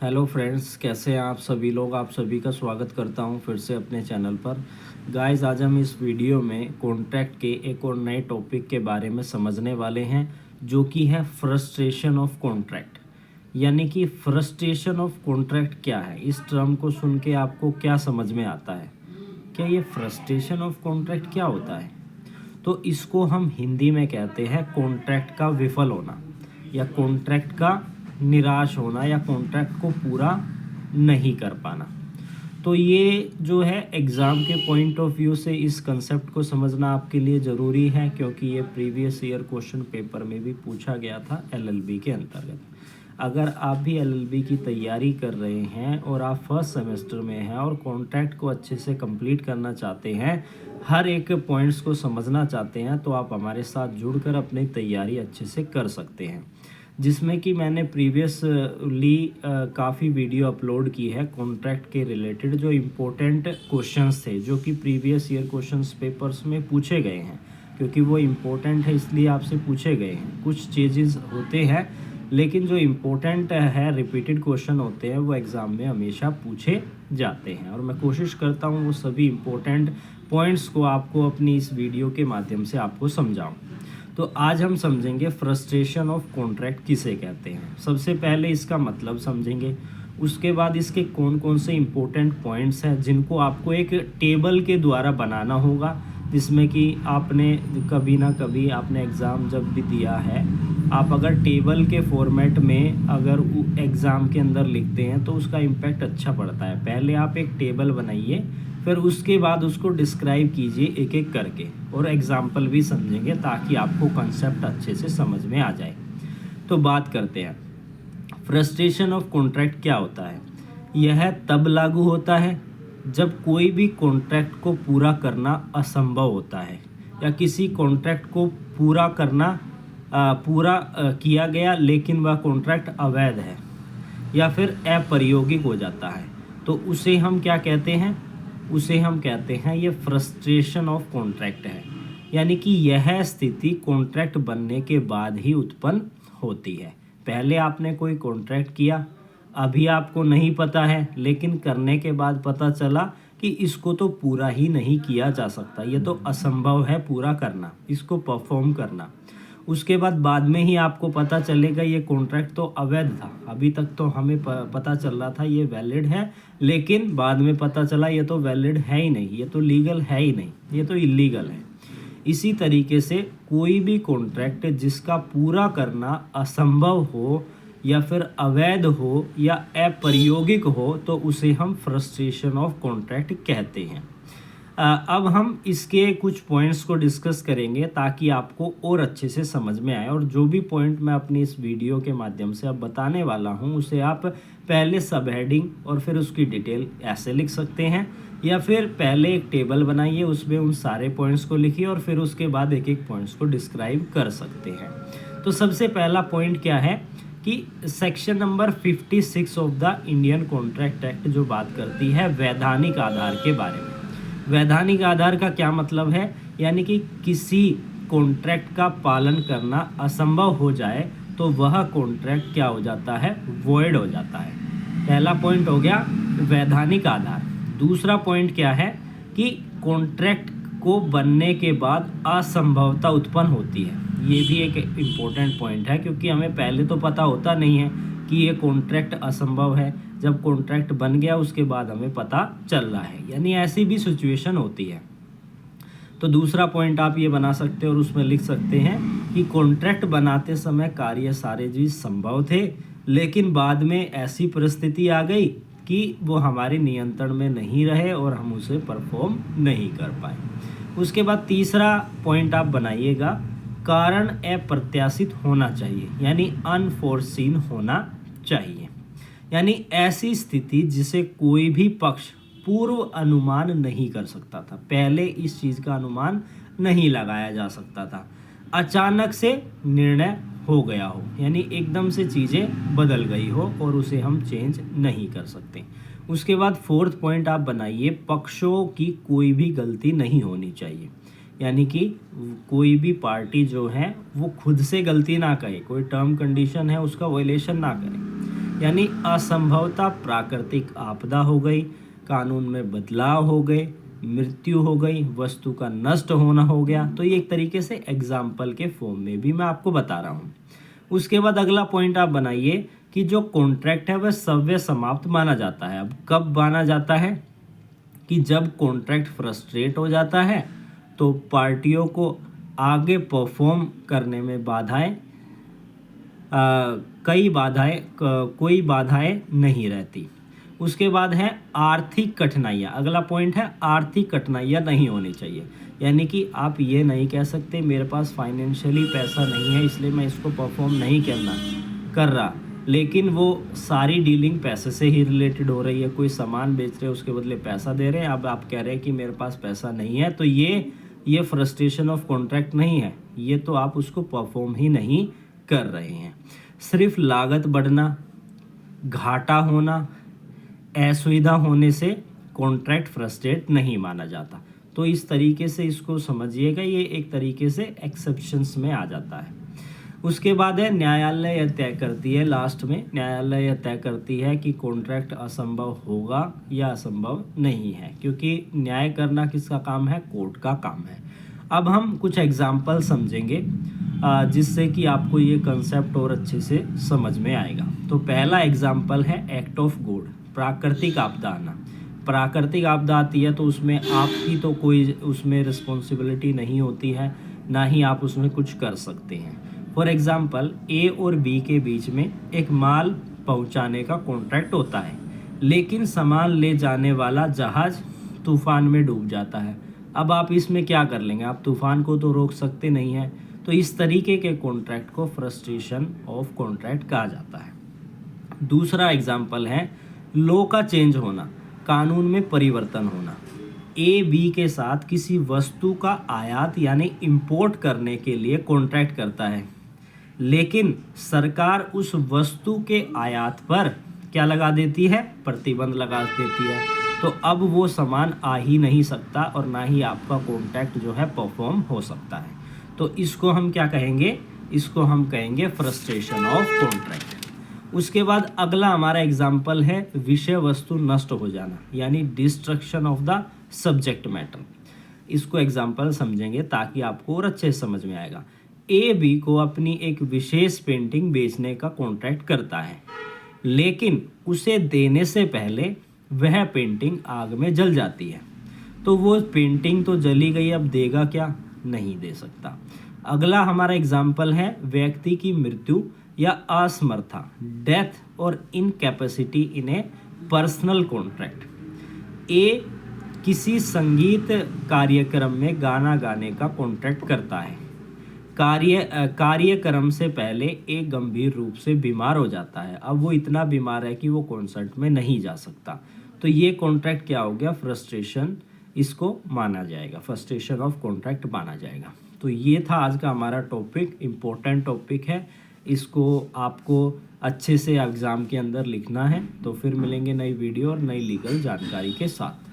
Hello friends, कैसे हैं आप सभी लोग। आप सभी का स्वागत करता हूं फिर से अपने चैनल पर। गाइस, आज हम इस वीडियो में कॉन्ट्रैक्ट के एक और नए टॉपिक के बारे में समझने वाले हैं, जो कि है फ्रस्ट्रेशन ऑफ कॉन्ट्रैक्ट। यानी कि फ्रस्ट्रेशन ऑफ कॉन्ट्रैक्ट क्या है, इस टर्म को सुन के आपको क्या समझ में आता है। क्या ये फ्रस्ट्रेशन ऑफ कॉन्ट्रैक्ट क्या होता है? तो इसको हम हिंदी में कहते हैं कॉन्ट्रैक्ट का विफल होना, या कॉन्ट्रैक्ट का निराश होना, या कॉन्ट्रैक्ट को पूरा नहीं कर पाना। तो ये जो है एग्ज़ाम के पॉइंट ऑफ व्यू से इस कंसेप्ट को समझना आपके लिए ज़रूरी है, क्योंकि ये प्रीवियस ईयर क्वेश्चन पेपर में भी पूछा गया था एलएलबी के अंतर्गत। अगर आप भी एलएलबी की तैयारी कर रहे हैं और आप फर्स्ट सेमेस्टर में हैं और कॉन्ट्रैक्ट को अच्छे से कंप्लीट करना चाहते हैं, हर एक पॉइंट्स को समझना चाहते हैं, तो आप हमारे साथ जुड़कर अपनी तैयारी अच्छे से कर सकते हैं। जिसमें कि मैंने प्रीवियसली काफ़ी वीडियो अपलोड की है कॉन्ट्रैक्ट के रिलेटेड, जो इम्पोर्टेंट क्वेश्चंस थे, जो कि प्रीवियस ईयर क्वेश्चंस पेपर्स में पूछे गए हैं। क्योंकि वो इम्पोर्टेंट है इसलिए आपसे पूछे गए हैं। कुछ चेंजेस होते हैं, लेकिन जो इम्पोर्टेंट है, रिपीटेड क्वेश्चन होते हैं, वो एग्ज़ाम में हमेशा पूछे जाते हैं। और मैं कोशिश करता हूँ वो सभी इम्पोर्टेंट पॉइंट्स को आपको अपनी इस वीडियो के माध्यम से आपको समझाऊँ। तो आज हम समझेंगे फ्रस्ट्रेशन ऑफ कॉन्ट्रैक्ट किसे कहते हैं। सबसे पहले इसका मतलब समझेंगे, उसके बाद इसके कौन कौन से इम्पोर्टेंट पॉइंट्स हैं जिनको आपको एक टेबल के द्वारा बनाना होगा, जिसमें कि आपने कभी ना कभी आपने एग्ज़ाम जब भी दिया है, आप अगर टेबल के फॉर्मेट में अगर एग्ज़ाम के अंदर लिखते हैं तो उसका इम्पैक्ट अच्छा पड़ता है। पहले आप एक टेबल बनाइए, फिर उसके बाद उसको डिस्क्राइब कीजिए एक एक करके, और एग्जाम्पल भी समझेंगे ताकि आपको कंसेप्ट अच्छे से समझ में आ जाए। तो बात करते हैं, फ्रस्ट्रेशन ऑफ कॉन्ट्रैक्ट क्या होता है। यह तब लागू होता है जब कोई भी कॉन्ट्रैक्ट को पूरा करना असंभव होता है, या किसी कॉन्ट्रैक्ट को पूरा करना किया गया लेकिन वह कॉन्ट्रैक्ट अवैध है या फिर अप्रायोगिक हो जाता है, तो उसे हम क्या कहते हैं? उसे हम कहते हैं ये फ्रस्ट्रेशन ऑफ कॉन्ट्रैक्ट है। यानी कि यह स्थिति कॉन्ट्रैक्ट बनने के बाद ही उत्पन्न होती है। पहले आपने कोई कॉन्ट्रैक्ट किया, अभी आपको नहीं पता है, लेकिन करने के बाद पता चला कि इसको तो पूरा ही नहीं किया जा सकता, ये तो असंभव है पूरा करना, इसको परफॉर्म करना। उसके बाद में ही आपको पता चलेगा ये कॉन्ट्रैक्ट तो अवैध था। अभी तक तो हमें पता चल रहा था ये वैलिड है, लेकिन बाद में पता चला ये तो वैलिड है ही नहीं, ये तो लीगल है ही नहीं, ये तो इलीगल है। इसी तरीके से कोई भी कॉन्ट्रैक्ट जिसका पूरा करना असंभव हो, या फिर अवैध हो, या अप्रायोगिक हो, तो उसे हम फ्रस्ट्रेशन ऑफ कॉन्ट्रैक्ट कहते हैं। अब हम इसके कुछ पॉइंट्स को डिस्कस करेंगे ताकि आपको और अच्छे से समझ में आए। और जो भी पॉइंट मैं अपनी इस वीडियो के माध्यम से अब बताने वाला हूं, उसे आप पहले सब हेडिंग और फिर उसकी डिटेल ऐसे लिख सकते हैं, या फिर पहले एक टेबल बनाइए, उसमें उन सारे पॉइंट्स को लिखिए और फिर उसके बाद एक एक पॉइंट्स को डिस्क्राइब कर सकते हैं। तो सबसे पहला पॉइंट क्या है कि section number 56 of the Indian contract act जो बात करती है वैधानिक आधार के बारे में। वैधानिक आधार का क्या मतलब है? यानी कि किसी कॉन्ट्रैक्ट का पालन करना असंभव हो जाए तो वह कॉन्ट्रैक्ट क्या हो जाता है? वॉइड हो जाता है। पहला पॉइंट हो गया वैधानिक आधार। दूसरा पॉइंट क्या है कि कॉन्ट्रैक्ट को बनने के बाद असंभवता उत्पन्न होती है। ये भी एक इम्पोर्टेंट पॉइंट है, क्योंकि हमें पहले तो पता होता नहीं है कि ये कॉन्ट्रैक्ट असंभव है। जब कॉन्ट्रैक्ट बन गया उसके बाद हमें पता चल रहा है, यानी ऐसी भी सिचुएशन होती है। तो दूसरा पॉइंट आप ये बना सकते हैं और उसमें लिख सकते हैं कि कॉन्ट्रैक्ट बनाते समय कार्य सारे चीज संभव थे, लेकिन बाद में ऐसी परिस्थिति आ गई कि वो हमारे नियंत्रण में नहीं रहे और हम उसे परफॉर्म नहीं कर पाए। उसके बाद तीसरा पॉइंट आप बनाइएगा, कारण अप्रत्याशित होना चाहिए, यानी अनफोर्सीन होना चाहिए। यानी ऐसी स्थिति जिसे कोई भी पक्ष पूर्व अनुमान नहीं कर सकता था, पहले इस चीज़ का अनुमान नहीं लगाया जा सकता था, अचानक से निर्णय हो गया हो, यानी एकदम से चीज़ें बदल गई हो और उसे हम चेंज नहीं कर सकते। उसके बाद फोर्थ पॉइंट आप बनाइए, पक्षों की कोई भी गलती नहीं होनी चाहिए। यानी कि कोई भी पार्टी जो है वो खुद से गलती ना करे, कोई टर्म कंडीशन है उसका वायलेशन ना करे, यानी असंभवता प्राकृतिक आपदा हो गई, कानून में बदलाव हो गए, मृत्यु हो गई, वस्तु का नष्ट होना हो गया। तो ये एक तरीके से एग्जाम्पल के फॉर्म में भी मैं आपको बता रहा हूँ। उसके बाद अगला पॉइंट आप बनाइए कि जो कॉन्ट्रैक्ट है वह सव्य समाप्त माना जाता है। अब कब माना जाता है कि जब कॉन्ट्रैक्ट फ्रस्ट्रेट हो जाता है तो पार्टियों को आगे परफॉर्म करने में कोई बाधाएं नहीं रहती। उसके बाद है आर्थिक कठिनाइयाँ। अगला पॉइंट है आर्थिक कठिनाइयाँ नहीं होनी चाहिए। यानी कि आप ये नहीं कह सकते मेरे पास फाइनेंशियली पैसा नहीं है इसलिए मैं इसको परफॉर्म नहीं कर रहा, लेकिन वो सारी डीलिंग पैसे से ही रिलेटेड हो रही है। कोई सामान बेच रहे हैं उसके बदले पैसा दे रहे हैं, अब आप कह रहे हैं कि मेरे पास पैसा नहीं है, तो ये फ्रस्ट्रेशन ऑफ कॉन्ट्रैक्ट नहीं है, ये तो आप उसको परफॉर्म ही नहीं कर रहे हैं। सिर्फ लागत बढ़ना, घाटा होना, असुविधा होने से कॉन्ट्रैक्ट फ्रस्ट्रेट नहीं माना जाता। तो इस तरीके से इसको समझिएगा, ये एक तरीके से एक्सेप्शंस में आ जाता है। उसके बाद है न्यायालय यह तय करती है, लास्ट में न्यायालय यह तय करती है कि कॉन्ट्रैक्ट असंभव होगा या असंभव नहीं है, क्योंकि न्याय करना किसका काम है? कोर्ट का काम है। अब हम कुछ एग्जाम्पल समझेंगे जिससे कि आपको ये कंसेप्ट और अच्छे से समझ में आएगा। तो पहला एग्जाम्पल है एक्ट ऑफ गॉड, प्राकृतिक आपदा आना। प्राकृतिक आपदा आती है तो उसमें आपकी तो कोई उसमें रिस्पॉन्सिबिलिटी नहीं होती है, ना ही आप उसमें कुछ कर सकते हैं। फॉर एग्जाम्पल ए और बी के बीच में एक माल पहुंचाने का कॉन्ट्रैक्ट होता है, लेकिन सामान ले जाने वाला जहाज तूफान में डूब जाता है। अब आप इसमें क्या कर लेंगे? आप तूफान को तो रोक सकते नहीं हैं। तो इस तरीके के कॉन्ट्रैक्ट को फ्रस्ट्रेशन ऑफ कॉन्ट्रैक्ट कहा जाता है। दूसरा एग्जाम्पल है लॉ का चेंज होना, कानून में परिवर्तन होना। ए बी के साथ किसी वस्तु का आयात यानी इंपोर्ट करने के लिए कॉन्ट्रैक्ट करता है, लेकिन सरकार उस वस्तु के आयात पर क्या लगा देती है? प्रतिबंध लगा देती है। तो अब वो सामान आ ही नहीं सकता और ना ही आपका कॉन्ट्रैक्ट जो है परफॉर्म हो सकता है। तो इसको हम क्या कहेंगे? इसको हम कहेंगे फ्रस्ट्रेशन ऑफ कॉन्ट्रैक्ट। उसके बाद अगला हमारा एग्जाम्पल है विषय वस्तु नष्ट हो जाना, यानी destruction of the subject matter. इसको एग्जाम्पल समझेंगे ताकि आपको और अच्छे से समझ में आएगा। ए बी को अपनी एक विशेष पेंटिंग बेचने का कॉन्ट्रैक्ट करता है, लेकिन उसे देने से पहले वह पेंटिंग आग में जल जाती है। तो वो पेंटिंग तो जली गई, अब देगा क्या? नहीं दे सकता। अगला हमारा एग्जाम्पल है व्यक्ति की मृत्यु या असमर्था, डेथ और incapacity in a personal contract. A किसी संगीत कार्यक्रम में गाना गाने का कॉन्ट्रैक्ट करता है। कार्यक्रम से पहले एक गंभीर रूप से बीमार हो जाता है। अब वो इतना बीमार है कि वो कॉन्सर्ट में नहीं जा सकता। तो ये कॉन्ट्रैक्ट क्या हो गया? फ्रस्ट्रेशन इसको माना जाएगा, फ्रस्ट्रेशन ऑफ कॉन्ट्रैक्ट माना जाएगा। तो ये था आज का हमारा टॉपिक, इम्पोर्टेंट टॉपिक है, इसको आपको अच्छे से एग्ज़ाम के अंदर लिखना है। तो फिर मिलेंगे नई वीडियो और नई लीगल जानकारी के साथ।